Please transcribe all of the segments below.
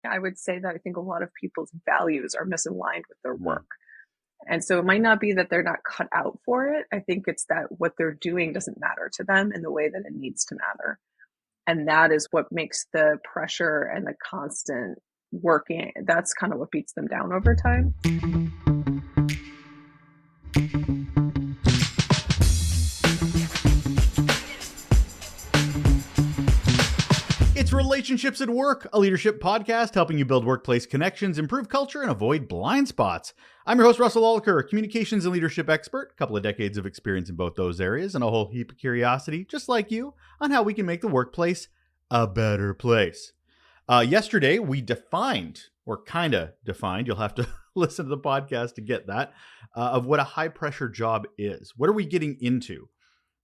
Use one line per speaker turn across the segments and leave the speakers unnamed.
I would say that I think a lot of people's values are misaligned with their
Mm.
work. And so it might not be that they're not cut out for it. I think it's that what they're doing doesn't matter to them in the way that it needs to matter. And that is what makes the pressure and the constant working, that's kind of what beats them down over time.
It's Relationships at Work, a leadership podcast helping you build workplace connections, improve culture, and avoid blind spots. I'm your host, Russell Oliker, communications and leadership expert, a couple of decades of experience in both those areas, and a whole heap of curiosity, just like you, on how we can make the workplace a better place. Yesterday, we defined, or kind of defined, you'll have to listen to the podcast to get that, of what a high-pressure job is. What are we getting into?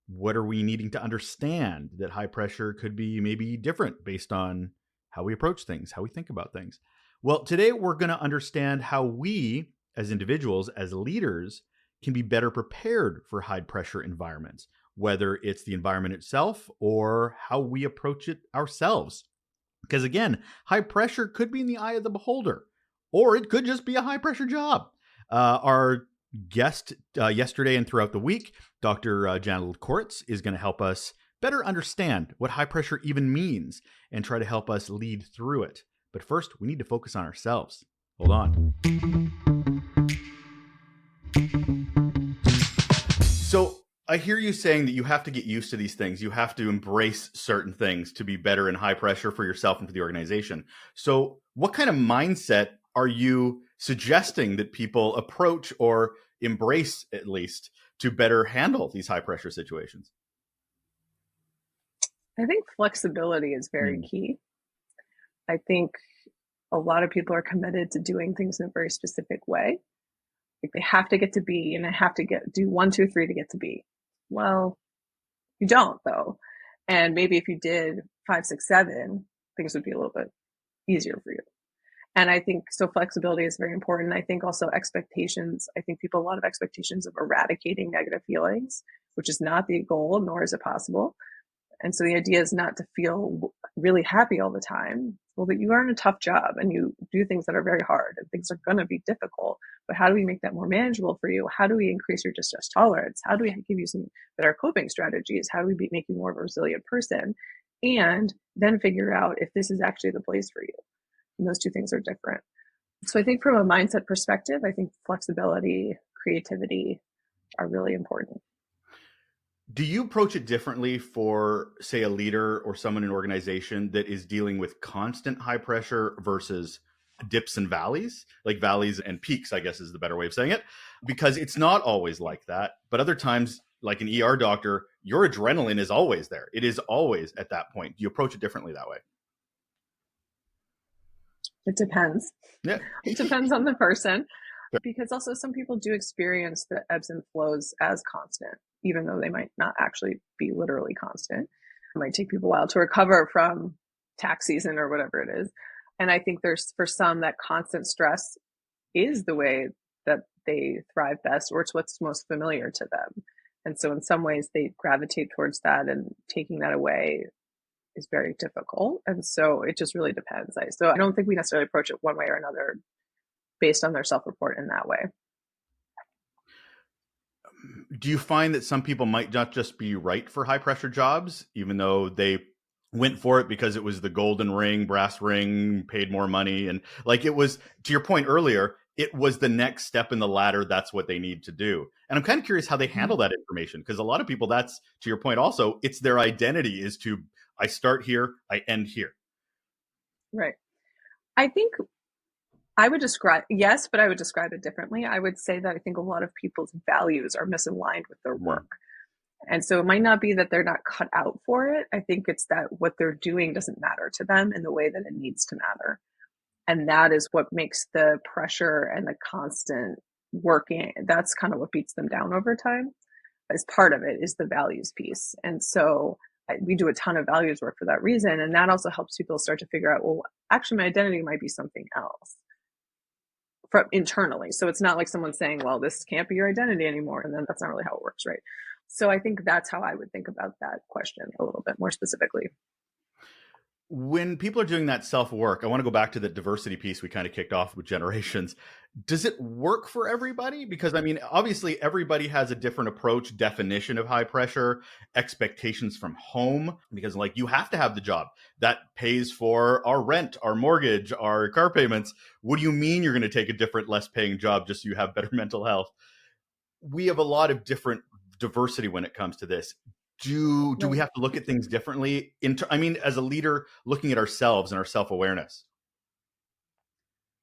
What are we needing to understand? That high pressure could be maybe different based on how we approach things, how we think about things. Well, today we're going to understand how we, as individuals, as leaders, can be better prepared for high pressure environments, whether it's the environment itself or how we approach it ourselves. Because again, high pressure could be in the eye of the beholder, or it could just be a high pressure job. Our guest yesterday and throughout the week, Dr. Janna Koretz, is going to help us better understand what high pressure even means and try to help us lead through it. But first, we need to focus on ourselves. Hold on. So I hear you saying that you have to get used to these things. You have to embrace certain things to be better in high pressure for yourself and for the organization. So what kind of mindset are you suggesting that people approach or embrace, at least, to better handle these high pressure situations?
I think flexibility is very
Mm.
key. I think a lot of people are committed to doing things in a very specific way. Like they have to get to B and I have to do 1, 2, 3 to get to B. Well, you don't though. And maybe if you did 5, 6, 7, things would be a little bit easier for you. And I think so flexibility is very important. I think also expectations. I think people have a lot of expectations of eradicating negative feelings, which is not the goal, nor is it possible. And so the idea is not to feel really happy all the time. Well, that you are in a tough job and you do things that are very hard and things are going to be difficult. But how do we make that more manageable for you? How do we increase your distress tolerance? How do we give you some better coping strategies? How do we make you more of a resilient person? And then figure out if this is actually the place for you. And those two things are different. So I think from a mindset perspective, I think flexibility, creativity are really important.
Do you approach it differently for, say, a leader or someone in an organization that is dealing with constant high pressure versus dips and valleys, like valleys and peaks, I guess is the better way of saying it, because it's not always like that. But other times, like an ER doctor, your adrenaline is always there. It is always at that point. Do you approach it differently that way?
It depends.
Yeah.
It depends on the person, because also some people do experience the ebbs and flows as constant, even though they might not actually be literally constant. It might take people a while to recover from tax season or whatever it is. And I think there's for some that constant stress is the way that they thrive best, or it's what's most familiar to them. And so in some ways they gravitate towards that, and taking that away is very difficult. And so it just really depends. So I don't think we necessarily approach it one way or another based on their self-report in that way.
Do you find that some people might not just be right for high pressure jobs, even though they went for it because it was the golden ring, brass ring, paid more money? And like it was, to your point earlier, it was the next step in the ladder. That's what they need to do. And I'm kind of curious how they handle that information, because a lot of people, that's, to your point also, it's their identity is to, I start here, I end here.
Right. I think I would describe, yes, but I would describe it differently. I would say that I think a lot of people's values are misaligned with their
Mm.
work. And so it might not be that they're not cut out for it. I think it's that what they're doing doesn't matter to them in the way that it needs to matter. And that is what makes the pressure and the constant working, that's kind of what beats them down over time. As part of it is the values piece. And so we do a ton of values work for that reason. And that also helps people start to figure out, well, actually my identity might be something else from internally. So it's not like someone saying, well, this can't be your identity anymore. And then that's not really how it works, right? So I think that's how I would think about that question a little bit more specifically.
When people are doing that self work, I want to go back to the diversity piece we kind of kicked off with generations. Does it work for everybody? Because I mean, obviously, everybody has a different approach, definition of high pressure, expectations from home. Because, like, you have to have the job that pays for our rent, our mortgage, our car payments. What do you mean you're going to take a different, less paying job just so you have better mental health? We have a lot of different diversity when it comes to this. Do we
Right.
have to look at things differently? I mean, as a leader, looking at ourselves and our self awareness.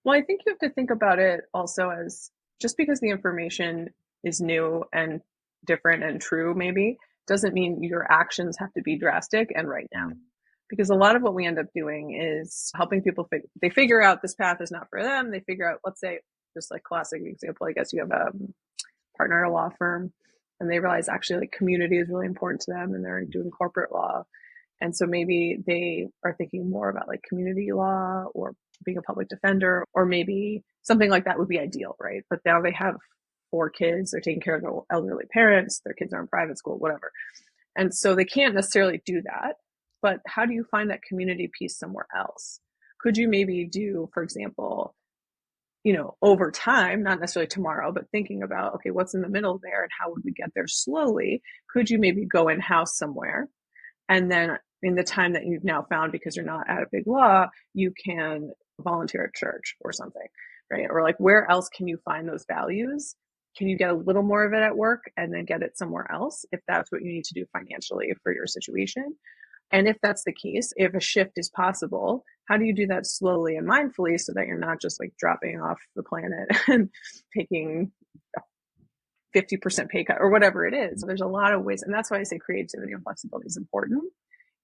Well, I think you have to think about it also as just because the information is new and different and true, maybe, doesn't mean your actions have to be drastic and right now.
Mm.
Because a lot of what we end up doing is helping people they figure out this path is not for them. They figure out, let's say, just like classic example, I guess you have a partner at a law firm and they realize actually like community is really important to them and they're doing corporate law. And so maybe they are thinking more about like community law or being a public defender, or maybe something like that would be ideal, right? But now they have 4 kids, they're taking care of their elderly parents, their kids are in private school, whatever. And so they can't necessarily do that. But how do you find that community piece somewhere else? Could you maybe do, for example, over time, not necessarily tomorrow, but thinking about, okay, what's in the middle there and how would we get there slowly? Could you maybe go in house somewhere? And then in the time that you've now found, because you're not at a big law, you can volunteer at church or something, right? Or like, where else can you find those values? Can you get a little more of it at work and then get it somewhere else if that's what you need to do financially for your situation? And if that's the case, if a shift is possible, how do you do that slowly and mindfully so that you're not just like dropping off the planet and taking a 50% pay cut or whatever it is? There's a lot of ways. And that's why I say creativity and flexibility is important.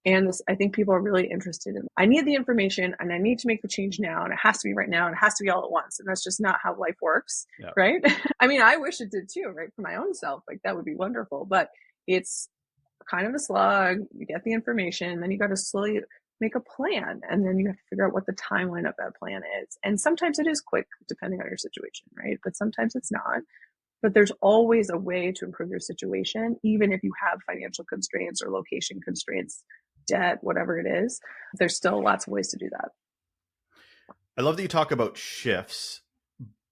And this, I think people are really interested in, I need the information and I need to make the change now. And it has to be right now. And it has to be all at once. And that's just not how life works.
Yeah.
Right. I mean, I wish it did too, right? For my own self, like that would be wonderful, but it's kind of a slog. You get the information, then you got to slowly make a plan. And then you have to figure out what the timeline of that plan is. And sometimes it is quick, depending on your situation, right? But sometimes it's not. But there's always a way to improve your situation, even if you have financial constraints or location constraints, debt, whatever it is. There's still lots of ways to do that.
I love that you talk about shifts,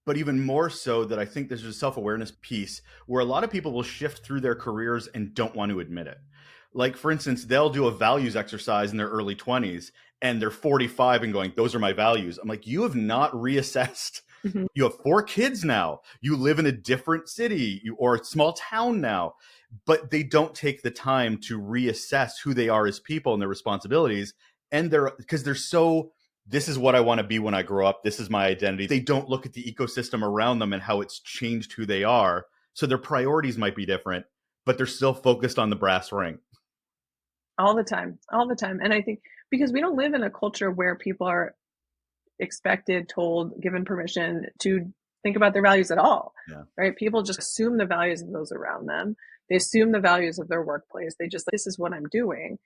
but even more so that I think there's a self-awareness piece where a lot of people will shift through their careers and don't want to admit it. Like, for instance, they'll do a values exercise in their early 20s and they're 45 and going, those are my values. I'm like, you have not reassessed.
Mm-hmm.
You have 4 kids now. You live in a different city or a small town now, but they don't take the time to reassess who they are as people and their responsibilities. And because they're so, this is what I want to be when I grow up. This is my identity. They don't look at the ecosystem around them and how it's changed who they are. So their priorities might be different, but they're still focused on the brass ring.
All the time. And I think because we don't live in a culture where people are expected, told, given permission to think about their values at all,
Yeah.
Right? People just assume the values of those around them. They assume the values of their workplace. They just, this is what I'm doing.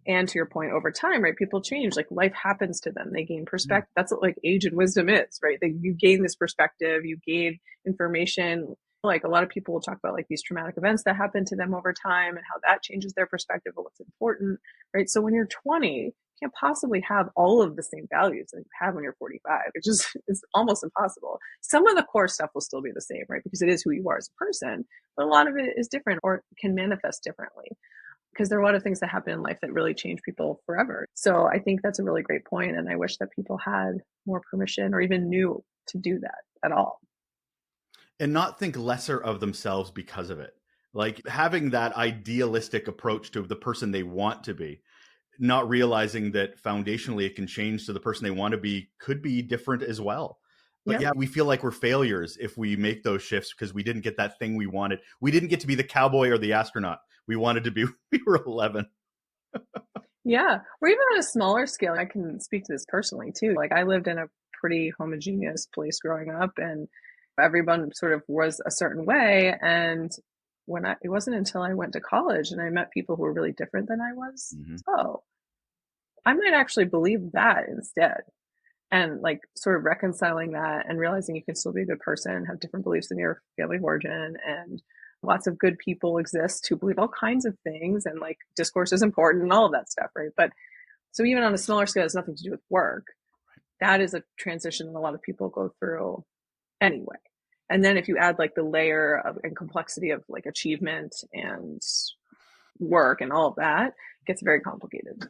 And to your point, over time, right? People change, like life happens to them. They gain perspective. That's what like age and wisdom is, right? You gain this perspective, you gain information. Like a lot of people will talk about like these traumatic events that happen to them over time and how that changes their perspective of what's important, right? So when you're 20, you can't possibly have all of the same values that you have when you're 45. It's almost impossible. Some of the core stuff will still be the same, right? Because it is who you are as a person, but a lot of it is different or can manifest differently. Because there are a lot of things that happen in life that really change people forever. So I think that's a really great point, and I wish that people had more permission or even knew to do that at all.
And not think lesser of themselves because of it. Like having that idealistic approach to the person they want to be, not realizing that foundationally it can change to the person they want to be could be different as well. But yeah, we feel like we're failures if we make those shifts because we didn't get that thing we wanted. We didn't get to be the cowboy or the astronaut. We wanted to be, we were 11.
Yeah. Or even on a smaller scale, I can speak to this personally too. Like I lived in a pretty homogeneous place growing up and everyone sort of was a certain way. And it wasn't until I went to college and I met people who were really different than I was.
Mm-hmm.
Oh, I might actually believe that instead. And like sort of reconciling that and realizing you can still be a good person, have different beliefs in your family of origin, and lots of good people exist who believe all kinds of things, and like discourse is important and all of that stuff, right? But So even on a smaller scale, it has nothing to do with work. That is a transition that a lot of people go through anyway. And then if you add like the layer of and complexity of like achievement and work and all of that, it gets very complicated.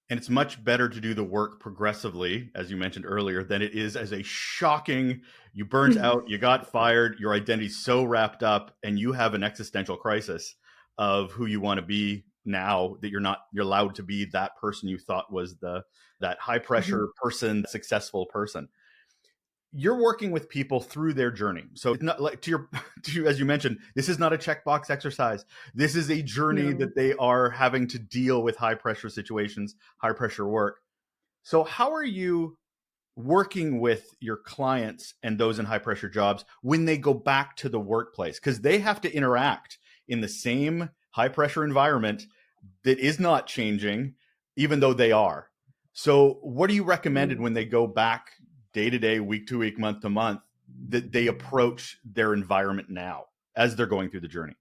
And it's much better to do the work progressively, as you mentioned earlier, than it is as a shocking, you burnt out, you got fired, your identity's so wrapped up, and you have an existential crisis of who you want to be now that you're allowed to be that person you thought was that high pressure person, successful person. You're working with people through their journey. So it's not like as you mentioned, this is not a checkbox exercise. This is a journey
No.
that they are having to deal with high pressure situations, high pressure work. So how are you working with your clients and those in high pressure jobs when they go back to the workplace? Because they have to interact in the same high pressure environment that is not changing, even though they are. So what do you recommended when they go back day to day, week to week, month to month, that they approach their environment now as they're going through the journey?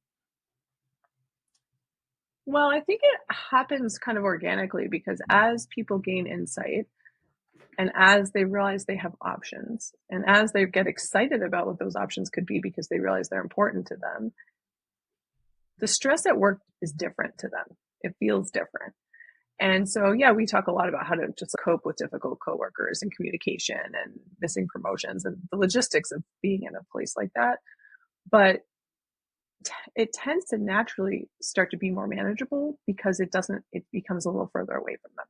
Well, I think it happens kind of organically because as people gain insight and as they realize they have options and as they get excited about what those options could be because they realize they're important to them, the stress at work is different to them. It feels different. And so, yeah, we talk a lot about how to just cope with difficult coworkers and communication and missing promotions and the logistics of being in a place like that. But it tends to naturally start to be more manageable because it becomes a little further away from them.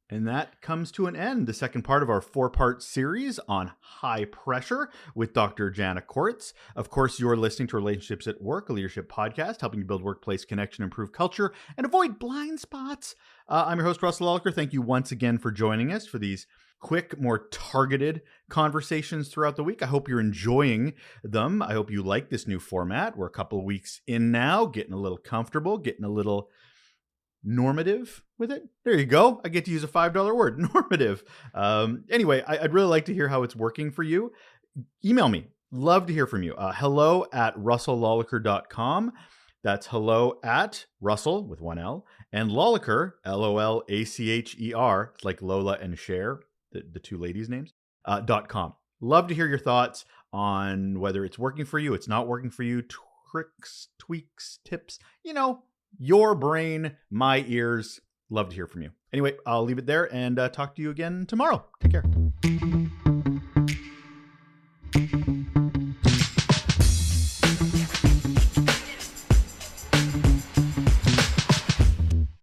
And that comes to an end, the second part of our 4-part series on high pressure with Dr. Janna Koretz. Of course, you're listening to Relationships at Work, a leadership podcast helping you build workplace connection, improve culture, and avoid blind spots. I'm your host, Russell Lolliker. Thank you once again for joining us for these quick, more targeted conversations throughout the week. I hope you're enjoying them. I hope you like this new format. We're a couple of weeks in now, getting a little comfortable, getting a little normative with it. There you go. I get to use a $5 word, normative. Anyway, I'd really like to hear how it's working for you. Email me. Love to hear from you. hello@russelllolliker.com. That's hello at Russell with one L and Lolliker, Lolacher. It's like Lola and Cher, the two ladies' names, .com. Love to hear your thoughts on whether it's working for you, it's not working for you, tricks, tweaks, tips, your brain, my ears. Love to hear from you. Anyway, I'll leave it there and talk to you again tomorrow. Take care.